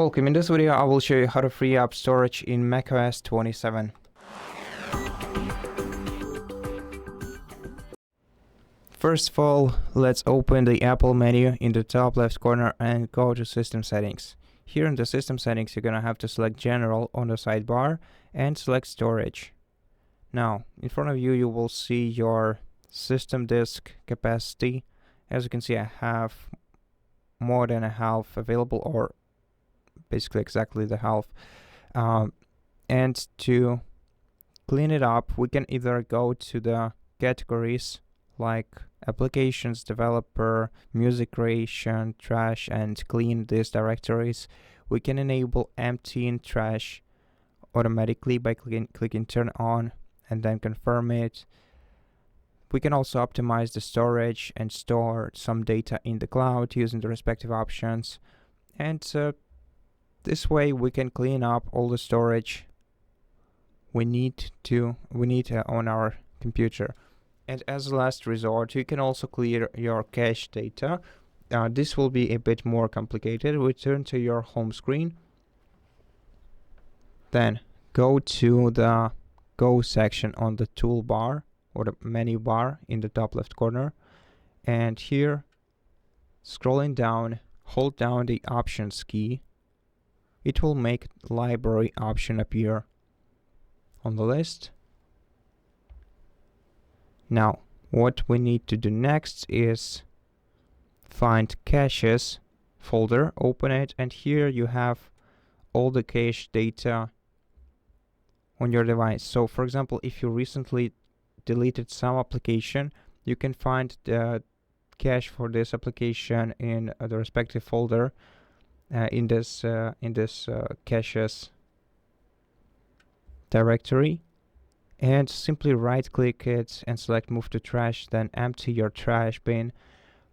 Welcome. In this video, I will show you how to free up storage in macOS 27. First of all, let's open the Apple menu in the top left corner and go to System Settings. Here in the System Settings, you're gonna have to select General on the sidebar and select Storage. Now, in front of you, you will see your system disk capacity. As you can see, I have more than a half available, or basically exactly the half. And to clean it up, we can either go to the categories like applications, developer, music creation, trash, and clean these directories. We can enable emptying trash automatically by clicking turn on and then confirm it. We can also optimize the storage and store some data in the cloud using the respective options. And this way we can clean up all the storage we need on our computer. And as a last resort, you can also clear your cache data. This will be a bit more complicated. Return to your home screen. Then go to the Go section on the toolbar or the menu bar in the top left corner. And here, scrolling down, hold down the Options key. It will make library option appear on the list. Now, what we need to do next is find caches folder, open it, and here you have all the cache data on your device. So for example, if you recently deleted some application, you can find the cache for this application in the respective folder. In this caches directory, and simply right click it and select move to trash, then empty your trash bin.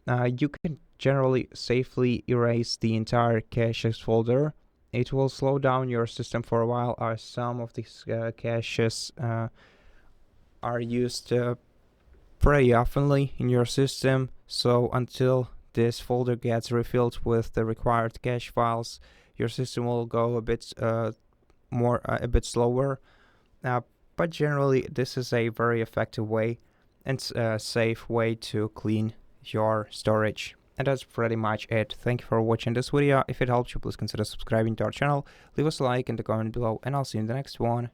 You can generally safely erase the entire caches folder. It will slow down your system for a while, as some of these caches are used pretty oftenly in your system. So until this folder gets refilled with the required cache files, your system will go a bit slower. But generally, this is a very effective way and safe way to clean your storage. And that's pretty much it. Thank you for watching this video. If it helped you, please consider subscribing to our channel. Leave us a like in the comment below, and I'll see you in the next one.